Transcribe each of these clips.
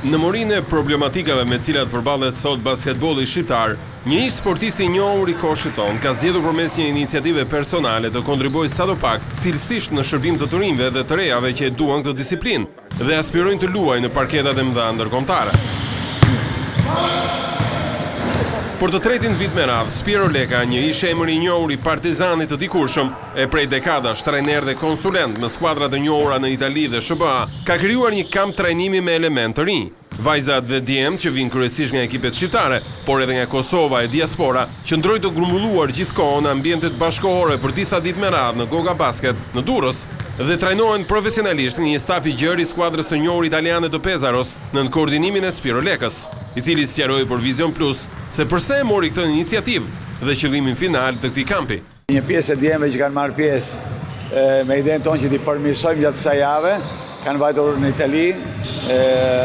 Në morinë e problematikave me cilat përballet sot basketbolli shqiptar, një ish sportist i njohur i kohëshit tonë ka zgjedhur përmes një iniciative personale të kontribuojë sadopak cilësisht në shërbim të të rinjve dhe të rejave që e duan këtë disiplinë dhe aspirojnë të luajnë në parketat e mëdha ndërkombëtare. Për të tretin vit me radhë, Spiro Leka, një ish emër i njohur i Partizanit të dikurshëm, e prej dekadash trajner dhe konsulent në skuadrat e njohura në Itali dhe SBA, ka krijuar një kamp trajnimi me element të rinj. Vajzat dhe djemtë që vinë kryesisht nga ekipet shqiptare, por edhe nga Kosova e diaspora, qëndrojnë të grumbulluar gjithkohë në ambientet bashkëkohore për disa ditë me radhë në Goga Basket në Durrës dhe trajnohen profesionalisht një staf i gjerë i skuadrës së njohur italiane të Pesaros nën koordinimin e Spiro Lekës, i cili sqaroi për Vision Plus se pse e mori këtë iniciativë dhe qëllimin final të këtij kampi. Një pjesë e djemve që kanë marrë pjesë me idenë tonë që t'i përmirësojmë gjatë kësaj jave, kanë vajtur në Itali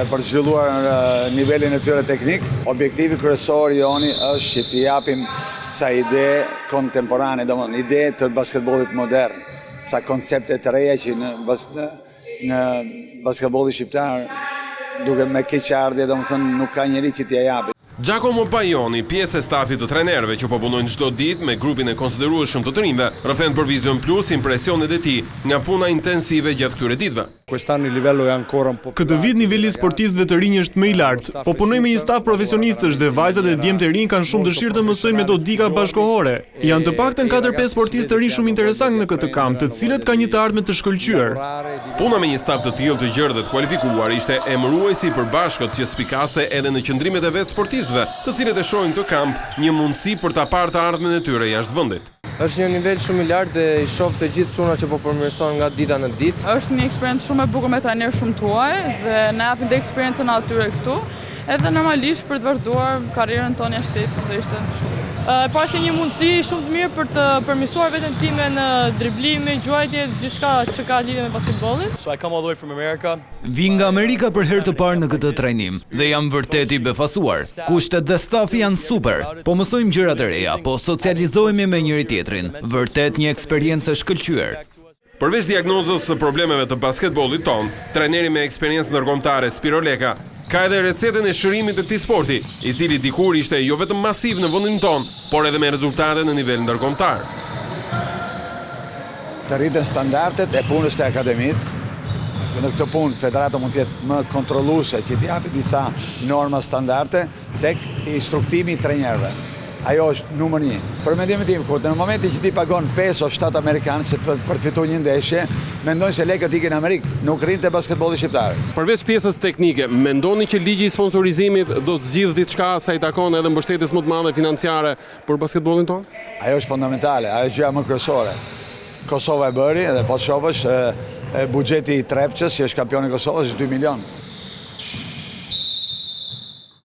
për të zhvilluar nivelin e tyre teknik. Objektivi kryesor joni është që t'i japim ca ide kontemporane, domethënë ide të basketbollit modern, ca koncepte të reja që në basketbolli shqiptar duke me keqardhje, domethënë nuk ka njeri që t'i japi. Giacomo Baioni, pjesë e stafit të trajnerëve që po punojnë çdo ditë me grupin e konsiderueshëm të rinjve, rrëfen për Vision Plus impresionet e tij nga puna intensive gjatë këtyre ditëve. Këtë vit niveli i sportistëve të rinj është më i lartë, po punojmë me një staf profesionistësh dhe vajzat e djemtë e rinj kanë shumë dëshirë të mësojnë metodika bashkëkohore. Janë të paktën 4-5 sportistë të rinj shumë interesantë në këtë kamp, të cilët kanë një të ardhmë të shkëlqyer. Puna me një staf të tillë të gjerë dhe të kualifikuar ishte emëruesi për bashkët që spikaste edhe në qëndrimet e vet sportistëve, të cilët e shohin këtë kamp një mundësi për ta parë të ardhmen e tyre jashtë vendit. Është një nivel shumë i lartë dhe i shoh të gjithë çuna që po përmirësohen nga dita në ditë. Është një eksperiencë shumë e bukur me trajner shumë tuaj dhe na japin dhe eksperiencën atyre këtu, edhe normalisht për të vazhduar karrierën tonë jashtë dhe ishte shumë. Pasi një mundësi shumë të mirë për të përmirësuar veten time në driblim, gjuajtje, gjithçka që ka lidhje me basketbollin. Vi nga Amerika për herë të parë në këtë trajnim dhe jam vërtet i befasuar. Kushtet dhe stafi janë super, po mësojmë gjëra të reja, po socializohemi me njëri tjetrin. Vërtet një eksperiencë shkëlqyer. Përveç diagnozës së problemeve të basketbollit ton, trajneri me eksperiencë ndërkombëtare Spiro Leka ka edhe recetën e shërimit të këtij sporti, i cili dikur ishte jo vetëm masiv në vendin ton, por edhe me rezultate në nivel ndërkombëtar. Të rriten standardet e punës të akademit. Në këtë punë federata mund të jetë më kontrolluese, që t'i japi disa norma standarde tek instruktimi i trajnerëve. Ajo është numër 1. Për mendimin tim, në momentin që ti pagon 5 o 7 amerikanë që të përfitojnë një ndeshje, mendojnë se lekët ikin në Amerikë, nuk rrinë te basketbolli shqiptar. Përveç pjesës teknike, mendoni që ligji i sponsorizimit do të zgjidhë diçka sa i takon edhe mbështetjes më të madhe financiare për basketbollin tonë? Ajo është fondamentale, ajo është gjëja më kryesore. Kosova e bëri, edhe po të shohësh buxheti i Trepçës, që është kampioni i Kosovës, është 2 milion.